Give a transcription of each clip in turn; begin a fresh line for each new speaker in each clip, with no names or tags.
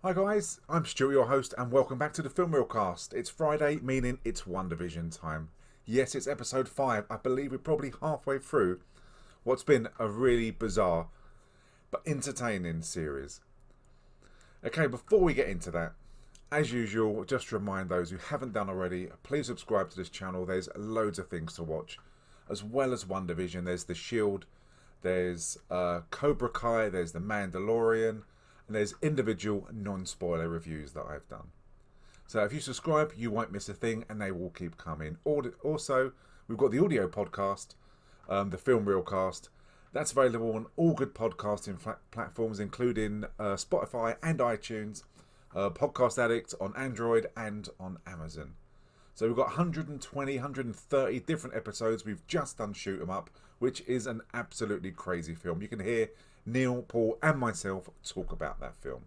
Hi guys, I'm Stu, your host, and welcome back to the Film Reelcast. It's Friday, meaning it's WandaVision time. Yes, it's episode 5. I believe we're probably halfway through what's been a really bizarre but entertaining series. Okay, before we get into that, as usual, just to remind those who haven't done already, please subscribe to this channel. There's loads of things to watch, as well as WandaVision. There's the S.W.O.R.D, there's Cobra Kai, there's the Mandalorian, and there's individual non-spoiler reviews that I've done. So if you subscribe, you won't miss a thing, and they will keep coming. Also, we've got the audio podcast, the Film Reelcast. That's available on all good podcasting platforms, including Spotify and iTunes, Podcast Addict on Android and on Amazon. So we've got 120, 130 different episodes. We've just done Shoot 'Em Up, which is an absolutely crazy film. You can hear Neil, Paul and myself talk about that film.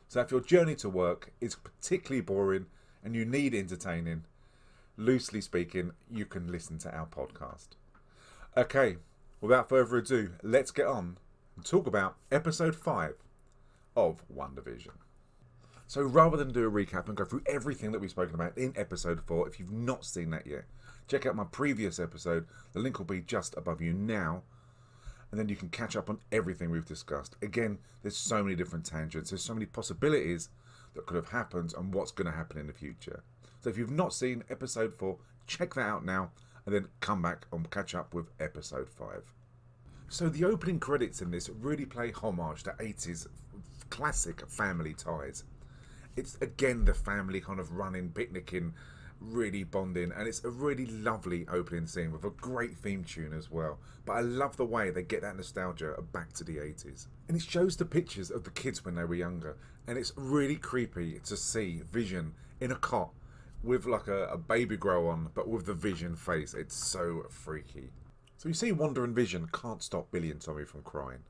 So if your journey to work is particularly boring and you need entertaining, loosely speaking, you can listen to our podcast. Okay, without further ado, let's get on and talk about episode 5 of WandaVision. So rather than do a recap and go through everything that we've spoken about in episode 4, if you've not seen that yet, check out my previous episode. The link will be just above you now. And then you can catch up on everything we've discussed. Again, there's so many different tangents. There's so many possibilities that could have happened and what's going to happen in the future. So if you've not seen episode 4, check that out now. And then come back and catch up with episode 5. So the opening credits in this really play homage to 80s classic family ties. It's again the family kind of running, picnicking, really bonding, and it's a really lovely opening scene with a great theme tune as well. But I love the way they get that nostalgia back to the 80s. And it shows the pictures of the kids when they were younger, and it's really creepy to see Vision in a cot with like a baby grow on, but with the Vision face. It's so freaky. So you see Wanda and Vision can't stop Billy and Tommy from crying.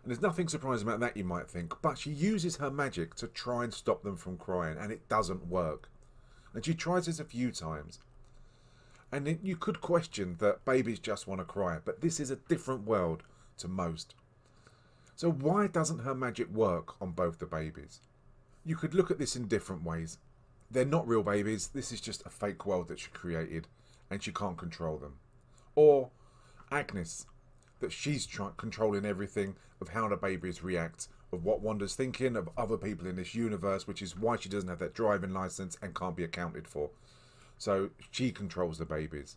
And there's nothing surprising about that, you might think, but she uses her magic to try and stop them from crying, and it doesn't work. And she tries this a few times. And you could question that babies just want to cry, but this is a different world to most. So why doesn't her magic work on both the babies? You could look at this in different ways. They're not real babies. This is just a fake world that she created, and she can't control them. Or Agnes, that she's controlling everything of how the babies react, of what Wanda's thinking, of other people in this universe, which is why she doesn't have that driving license and can't be accounted for. So she controls the babies.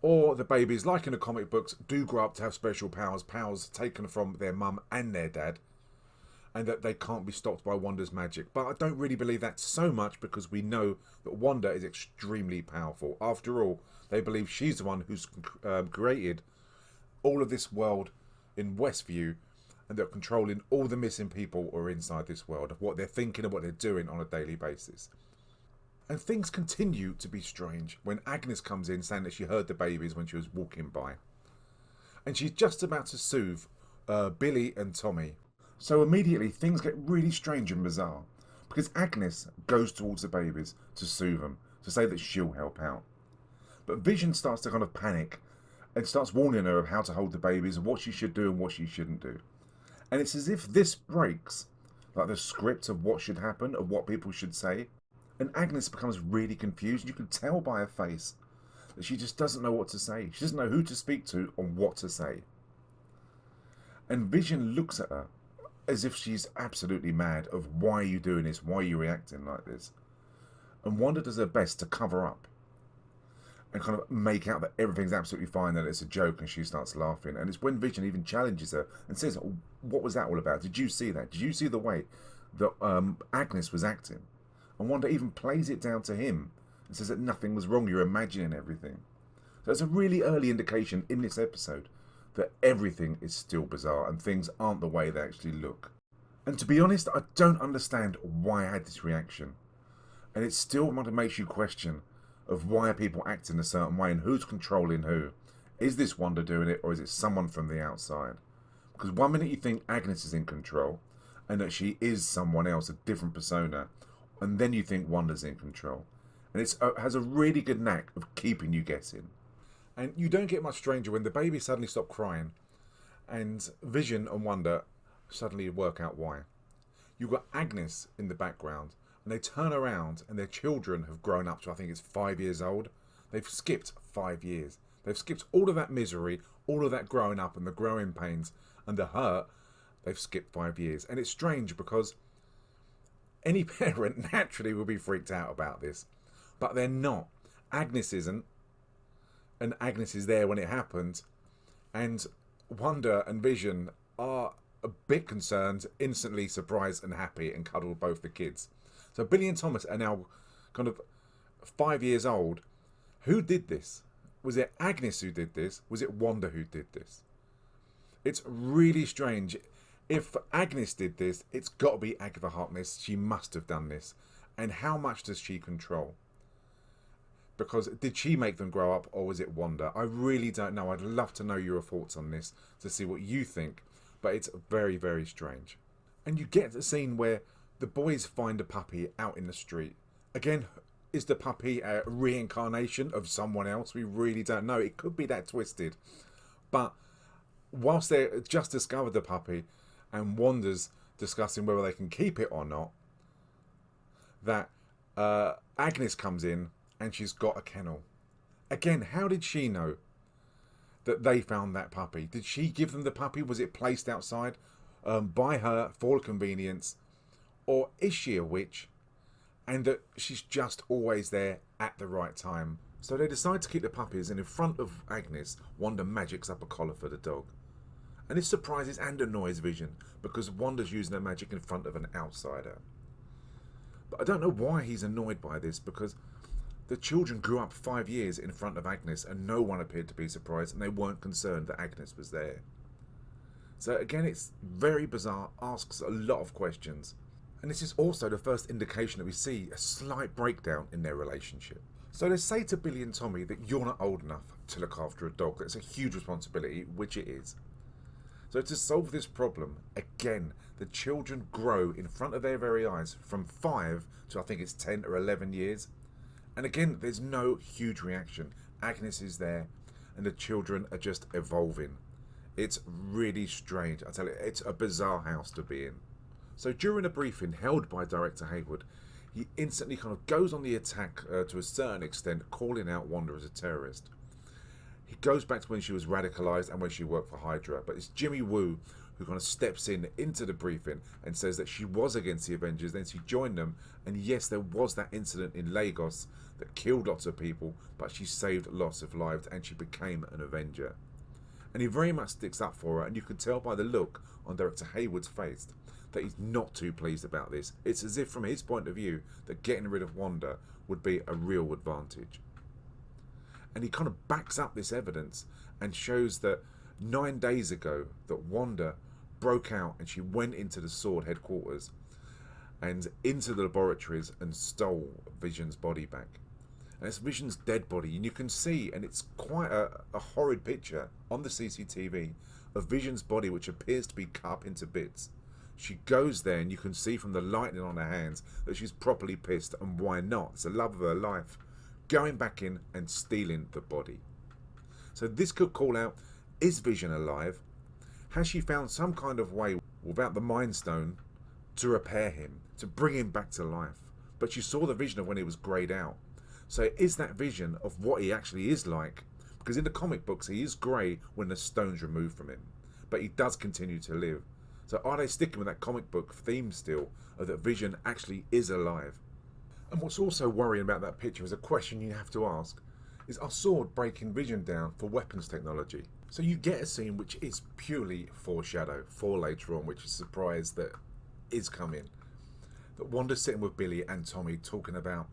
Or the babies, like in the comic books, do grow up to have special powers, powers taken from their mum and their dad, and that they can't be stopped by Wanda's magic. But I don't really believe that so much, because we know that Wanda is extremely powerful. After all, they believe she's the one who's created all of this world in Westview, and they're controlling all the missing people who are inside this world, of what they're thinking and what they're doing on a daily basis. And things continue to be strange when Agnes comes in saying that she heard the babies when she was walking by. And she's just about to soothe Billy and Tommy. So immediately things get really strange and bizarre, because Agnes goes towards the babies to soothe them, to say that she'll help out. But Vision starts to kind of panic and starts warning her of how to hold the babies and what she should do and what she shouldn't do. And it's as if this breaks like the script of what should happen, of what people should say. And Agnes becomes really confused. You can tell by her face that she just doesn't know what to say. She doesn't know who to speak to or what to say. And Vision looks at her as if she's absolutely mad of, why are you doing this? Why are you reacting like this? And Wanda does her best to cover up and kind of make out that everything's absolutely fine, that it's a joke, and she starts laughing. And it's when Vision even challenges her and says, oh, what was that all about? Did you see that? Did you see the way that Agnes was acting? And Wanda even plays it down to him and says that nothing was wrong, you're imagining everything. So it's a really early indication in this episode that everything is still bizarre and things aren't the way they actually look. And to be honest, I don't understand why I had this reaction. And it still makes you question of why are people acting a certain way and who's controlling who. Is this Wanda doing it, or is it someone from the outside? Because one minute you think Agnes is in control and that she is someone else, a different persona, and then you think Wanda's in control. And it has a really good knack of keeping you guessing. And you don't get much stranger when the baby suddenly stop crying and Vision and Wanda suddenly work out why. You've got Agnes in the background, and they turn around and their children have grown up to, I think it's 5 years old. They've skipped 5 years. They've skipped all of that misery, all of that growing up and the growing pains and the hurt. They've skipped 5 years. And it's strange because any parent naturally will be freaked out about this, but they're not. Agnes isn't, and Agnes is there when it happens, and Wanda and Vision are a bit concerned, instantly surprised and happy, and cuddle both the kids. So Billy and Thomas are now kind of 5 years old. Who did this? Was it Agnes who did this? Was it Wanda who did this? It's really strange. If Agnes did this, it's got to be Agatha Harkness. She must have done this. And how much does she control? Because did she make them grow up, or was it Wanda? I really don't know. I'd love to know your thoughts on this to see what you think. But it's very, very strange. And you get the scene where the boys find a puppy out in the street. Again, is the puppy a reincarnation of someone else? We really don't know. It could be that twisted. But whilst they just discovered the puppy and Wanda's discussing whether they can keep it or not, that Agnes comes in and she's got a kennel. Again, how did she know that they found that puppy? Did she give them the puppy? Was it placed outside by her for convenience? Or is she a witch and that she's just always there at the right time? So they decide to keep the puppies, and in front of Agnes, Wanda magics up a collar for the dog. And this surprises and annoys Vision because Wanda's using her magic in front of an outsider. But I don't know why he's annoyed by this, because the children grew up 5 years in front of Agnes and no one appeared to be surprised, and they weren't concerned that Agnes was there. So again, it's very bizarre, asks a lot of questions. And this is also the first indication that we see a slight breakdown in their relationship. So they say to Billy and Tommy that you're not old enough to look after a dog. That's a huge responsibility, which it is. So to solve this problem, again, the children grow in front of their very eyes from 5 to I think it's 10 or 11 years. And again, there's no huge reaction. Agnes is there and the children are just evolving. It's really strange. I tell you, it's a bizarre house to be in. So during a briefing held by Director Hayward, he instantly kind of goes on the attack to a certain extent, calling out Wanda as a terrorist. He goes back to when she was radicalised and when she worked for Hydra, but it's Jimmy Woo who kind of steps into the briefing and says that she was against the Avengers, then she joined them, and yes, there was that incident in Lagos that killed lots of people, but she saved lots of lives and she became an Avenger. And he very much sticks up for her, and you can tell by the look on Director Hayward's face that he's not too pleased about this. It's as if from his point of view that getting rid of Wanda would be a real advantage. And he kind of backs up this evidence and shows that 9 days ago that Wanda broke out and she went into the S.W.O.R.D headquarters and into the laboratories and stole Vision's body back. And it's Vision's dead body, and you can see, and it's quite a horrid picture on the CCTV of Vision's body, which appears to be cut up into bits. She goes there and you can see from the lightning on her hands that she's properly pissed, and why not? It's the love of her life. Going back in and stealing the body. So this could call out, is Vision alive? Has she found some kind of way without the Mind Stone to repair him, to bring him back to life? But she saw the vision of when he was greyed out. So is that vision of what he actually is like? Because in the comic books he is grey when the stone's removed from him, but he does continue to live. So are they sticking with that comic book theme still, of that Vision actually is alive? And what's also worrying about that picture is a question you have to ask. Is our S.W.O.R.D breaking Vision down for weapons technology? So you get a scene which is purely foreshadow for later on, which is a surprise that is coming. That Wanda's sitting with Billy and Tommy talking about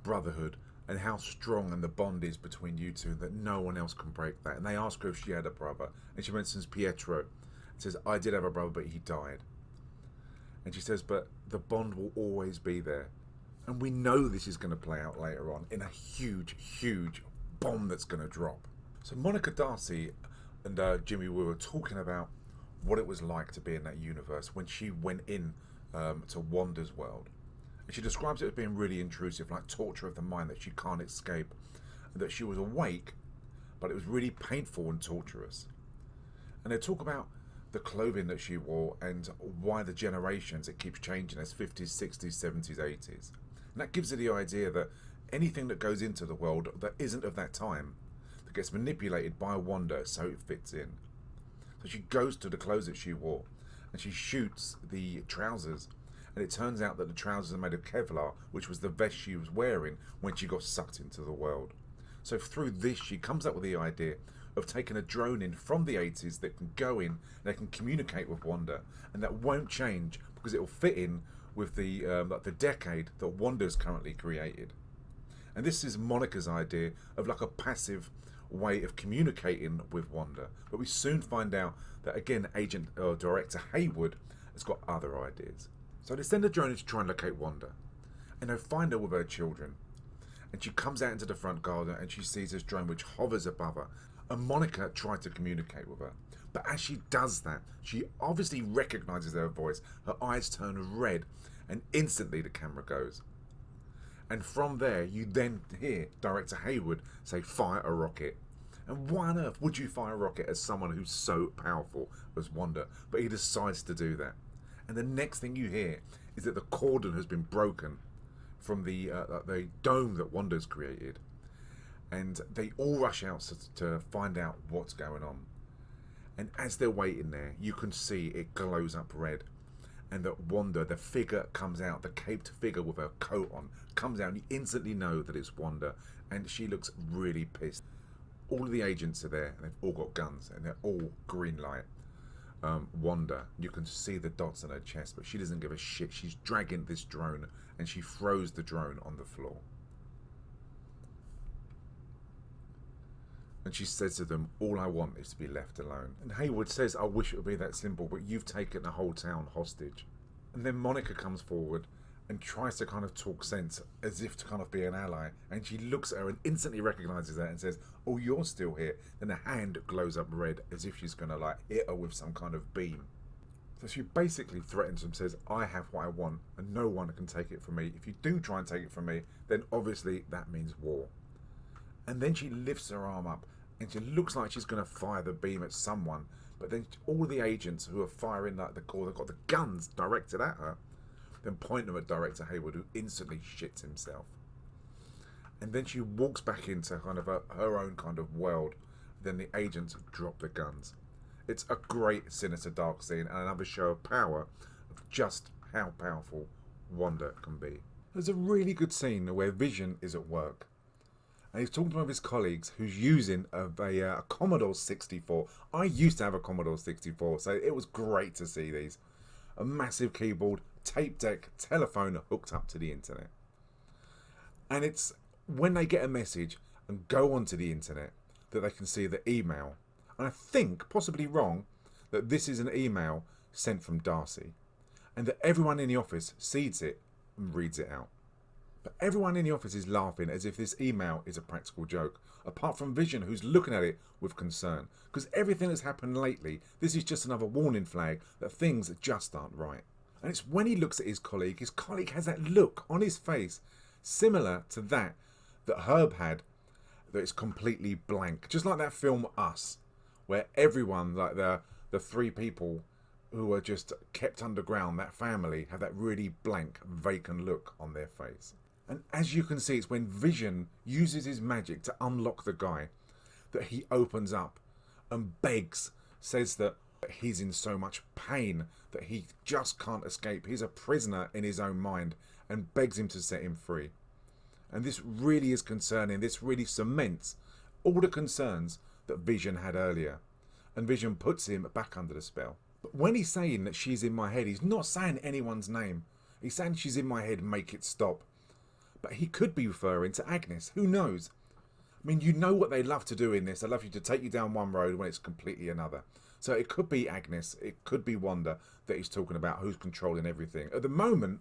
brotherhood and how strong and the bond is between you two, that no one else can break that. And they ask her if she had a brother, and she mentions Pietro. Says, I did have a brother, but he died. And she says, but the bond will always be there. And we know this is going to play out later on in a huge, huge bomb that's going to drop. So Monica Darcy and Jimmy Woo are talking about what it was like to be in that universe when she went in to Wanda's world. And she describes it as being really intrusive, like torture of the mind that she can't escape. And that she was awake, but it was really painful and torturous. And they talk about the clothing that she wore and why the generations it keeps changing as 50s, 60s, 70s, 80s. And that gives her the idea that anything that goes into the world that isn't of that time, that gets manipulated by Wanda so it fits in. So she goes to the clothes that she wore and she shoots the trousers, and it turns out that the trousers are made of Kevlar, which was the vest she was wearing when she got sucked into the world. So through this she comes up with the idea of taking a drone in from the 80s that can go in, they can communicate with Wanda, and that won't change because it will fit in with the decade that Wanda's currently created. And this is Monica's idea of like a passive way of communicating with Wanda. But we soon find out that again, agent or director Hayward has got other ideas. So they send a drone in to try and locate Wanda, and they find her with her children. And she comes out into the front garden and she sees this drone which hovers above her. And Monica tried to communicate with her. But as she does that, she obviously recognizes her voice. Her eyes turn red and instantly the camera goes. And from there, you then hear Director Hayward say, "Fire a rocket." And why on earth would you fire a rocket as someone who's so powerful as Wanda? But he decides to do that. And the next thing you hear is that the cordon has been broken from the dome that Wanda's created. And they all rush out to find out what's going on. And as they're waiting there, you can see it glows up red. And that Wanda, the figure comes out, the caped figure with her coat on, comes out, and you instantly know that it's Wanda. And she looks really pissed. All of the agents are there, and they've all got guns, and they're all green light. Wanda, you can see the dots on her chest, but she doesn't give a shit. She's dragging this drone, and she throws the drone on the floor. And she says to them, "All I want is to be left alone." And Hayward says, "I wish it would be that simple, but you've taken the whole town hostage." And then Monica comes forward and tries to kind of talk sense as if to kind of be an ally. And she looks at her and instantly recognizes her and says, "Oh, you're still here." Then her hand glows up red as if she's going to like hit her with some kind of beam. So she basically threatens and says, "I have what I want and no one can take it from me. If you do try and take it from me, then obviously that means war." And then she lifts her arm up and she looks like she's going to fire the beam at someone. But then all the agents who are firing like they've got the guns directed at her, then point them at Director Hayward, who instantly shits himself. And then she walks back into kind of her own kind of world. Then the agents drop the guns. It's a great sinister dark scene and another show of power of just how powerful Wanda can be. There's a really good scene where Vision is at work. And he's talking to one of his colleagues who's using a Commodore 64. I used to have a Commodore 64, so it was great to see these. A massive keyboard, tape deck, telephone hooked up to the internet. And it's when they get a message and go onto the internet that they can see the email. And I think, possibly wrong, that this is an email sent from Darcy. And that everyone in the office sees it and reads it out. But everyone in the office is laughing as if this email is a practical joke, apart from Vision, who's looking at it with concern. Because everything that's happened lately, this is just another warning flag that things just aren't right. And it's when he looks at his colleague has that look on his face, similar to that Herb had, that is completely blank. Just like that film Us, where everyone, like the three people who are just kept underground, that family, have that really blank, vacant look on their face. And as you can see, it's when Vision uses his magic to unlock the guy that he opens up and begs, says that he's in so much pain that he just can't escape. He's a prisoner in his own mind and begs him to set him free. And this really is concerning. This really cements all the concerns that Vision had earlier. And Vision puts him back under the spell. But when he's saying that she's in my head, he's not saying anyone's name. He's saying she's in my head, make it stop. But he could be referring to Agnes. Who knows? I mean, you know what they love to do in this. They love you to take you down one road when it's completely another. So it could be Agnes. It could be Wanda that he's talking about, who's controlling everything. At the moment,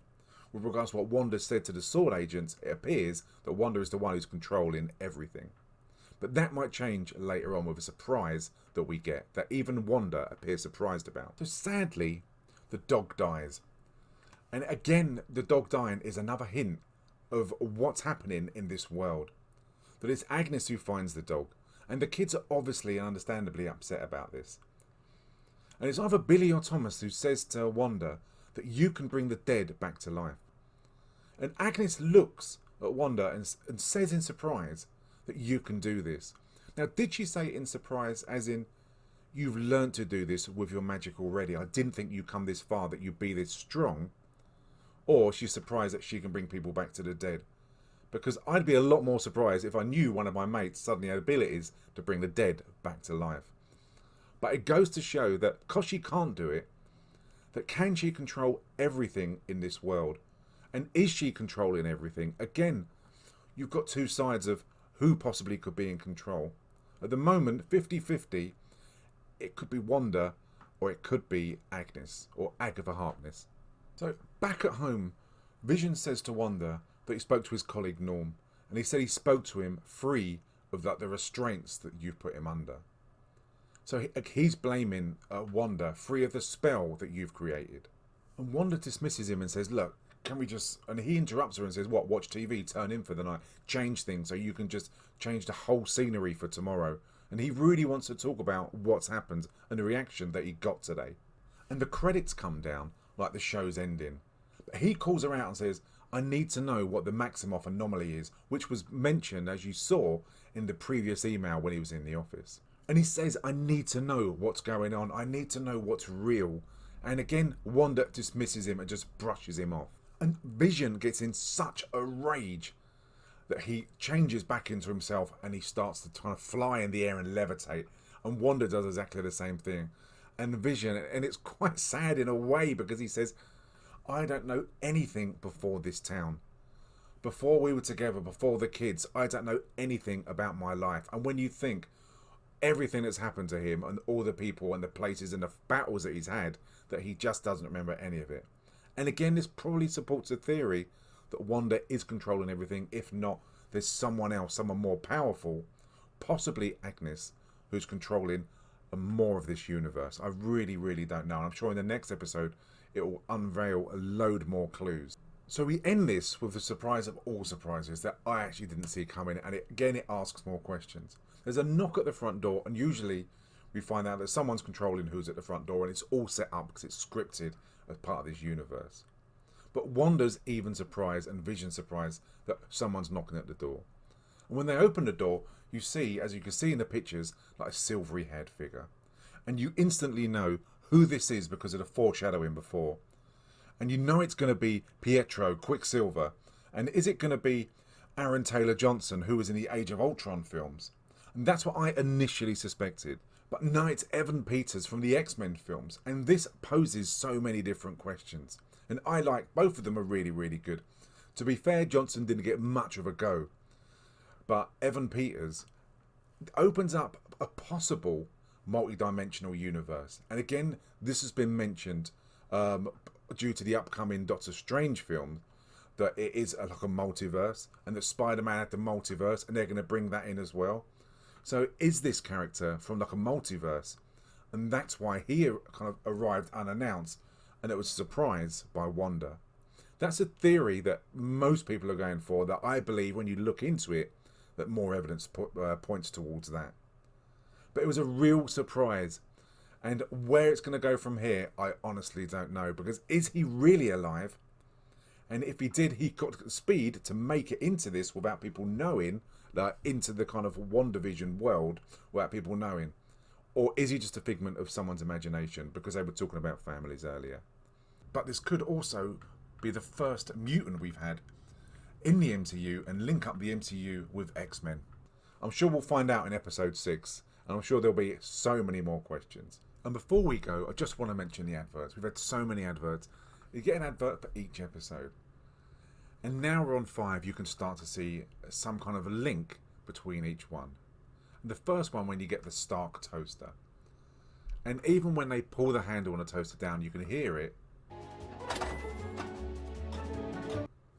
with regards to what Wanda said to the S.W.O.R.D agents, it appears that Wanda is the one who's controlling everything. But that might change later on with a surprise that we get, that even Wanda appears surprised about. So sadly, the dog dies. And again, the dog dying is another hint of what's happening in this world. That it's Agnes who finds the dog. And the kids are obviously and understandably upset about this. And it's either Billy or Thomas who says to Wanda that you can bring the dead back to life. And Agnes looks at Wanda and says in surprise that you can do this. Now, did she say in surprise as in, you've learned to do this with your magic already? I didn't think you'd come this far, that you'd be this strong. Or she's surprised that she can bring people back to the dead. Because I'd be a lot more surprised if I knew one of my mates suddenly had abilities to bring the dead back to life. But it goes to show that because she can't do it, that can she control everything in this world? And is she controlling everything? Again, you've got two sides of who possibly could be in control. At the moment, 50-50, it could be Wanda or it could be Agnes or Agatha Harkness. So back at home, Vision says to Wanda that he spoke to his colleague Norm, and he said he spoke to him free of the restraints that you've put him under. So he's blaming Wanda, free of the spell that you've created. And Wanda dismisses him and says, look, can we just... And he interrupts her and says, what, watch TV, turn in for the night, change things so you can just change the whole scenery for tomorrow. And he really wants to talk about what's happened and the reaction that he got today. And the credits come down like the show's ending. But he calls her out and says, I need to know what the Maximoff anomaly is, which was mentioned, as you saw, in the previous email when he was in the office. And he says, I need to know what's going on. I need to know what's real. And again, Wanda dismisses him and just brushes him off. And Vision gets in such a rage that he changes back into himself and he starts to kind of fly in the air and levitate. And Wanda does exactly the same thing. And Vision, and it's quite sad in a way because he says, I don't know anything before this town. Before we were together, before the kids, I don't know anything about my life. And when you think everything that's happened to him and all the people and the places and the battles that he's had, that he just doesn't remember any of it. And again, this probably supports the theory that Wanda is controlling everything. If not, there's someone else, someone more powerful, possibly Agnes, who's controlling more of this universe. I really, really don't know. And I'm sure in the next episode, it will unveil a load more clues. So we end this with the surprise of all surprises that I actually didn't see coming. And it asks more questions. There's a knock at the front door, and usually we find out that someone's controlling who's at the front door, and it's all set up because it's scripted as part of this universe. But Wanda's even surprised and Vision's surprised that someone's knocking at the door. And when they open the door, you see, as you can see in the pictures, like a silvery haired figure. And you instantly know who this is because of the foreshadowing before. And you know it's going to be Pietro, Quicksilver. And is it going to be Aaron Taylor Johnson, who was in the Age of Ultron films? And that's what I initially suspected. But no, it's Evan Peters from the X-Men films. And this poses so many different questions. And I like both of them are really, really good. To be fair, Johnson didn't get much of a go. But Evan Peters opens up a possible multi-dimensional universe. And again, this has been mentioned due to the upcoming Doctor Strange film, that it is like a multiverse, and that Spider-Man had the multiverse, and they're going to bring that in as well. So is this character from like a multiverse? And that's why he kind of arrived unannounced, and it was a surprise by Wanda. That's a theory that most people are going for, that I believe when you look into it, that more evidence points towards that. But it was a real surprise. And where it's going to go from here, I honestly don't know. Because is he really alive? And if he did, he got the speed to make it into this without people knowing, like into the kind of WandaVision world without people knowing. Or is he just a figment of someone's imagination? Because they were talking about families earlier. But this could also be the first mutant we've had in the MCU and link up the MCU with X-Men. I'm sure we'll find out in episode 6. And I'm sure there'll be so many more questions. And before we go, I just want to mention the adverts. We've had so many adverts. You get an advert for each episode. And now we're on 5, you can start to see some kind of a link between each one. And the first one, when you get the Stark toaster. And even when they pull the handle on the toaster down, you can hear it.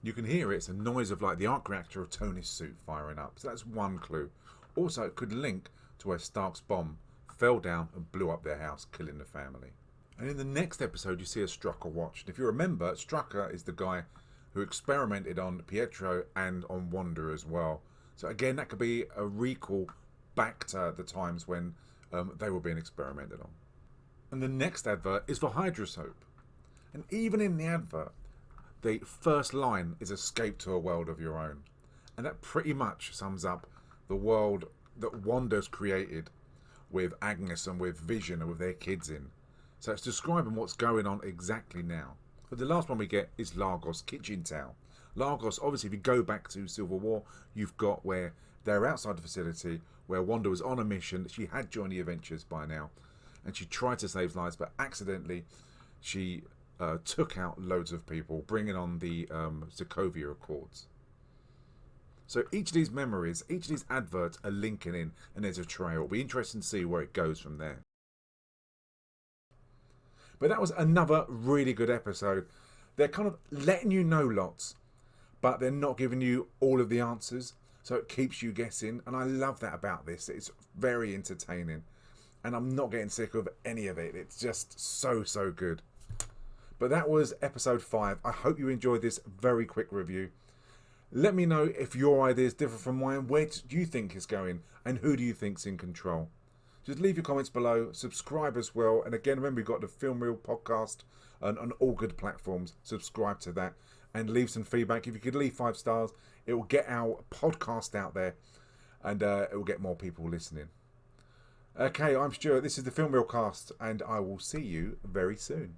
You can hear it. It's a noise of like the arc reactor of Tony's suit firing up. So that's one clue. Also, it could link to where Stark's bomb fell down and blew up their house, killing the family. And in the next episode, you see a Strucker watch. And if you remember, Strucker is the guy who experimented on Pietro and on Wanda as well. So again, that could be a recall back to the times when they were being experimented on. And the next advert is for Hydro Soap. And even in the advert, the first line is "Escape to a world of your own." And that pretty much sums up the world that Wanda's created with Agnes and with Vision and with their kids in. So it's describing what's going on exactly now. But the last one we get is Lagos Kitchen Towel. Lagos, obviously, if you go back to Civil War, you've got where they're outside the facility, where Wanda was on a mission. She had joined the Adventures by now, and she tried to save lives, but accidentally she took out loads of people, bringing on the Sokovia Accords. So each of these memories, each of these adverts are linking in, and there's a trail. It'll be interesting to see where it goes from there. But that was another really good episode. They're kind of letting you know lots, but they're not giving you all of the answers. So it keeps you guessing. And I love that about this. It's very entertaining. And I'm not getting sick of any of it. It's just so, so good. But that was episode 5. I hope you enjoyed this very quick review. Let me know if your ideas differ from mine. Where do you think it's going? And who do you think's in control? Just leave your comments below, subscribe as well. And again, remember, we've got the Film Reel podcast on all good platforms. Subscribe to that and leave some feedback. If you could leave 5 stars, it will get our podcast out there and it will get more people listening. Okay, I'm Stuart. This is the Film Reel cast, and I will see you very soon.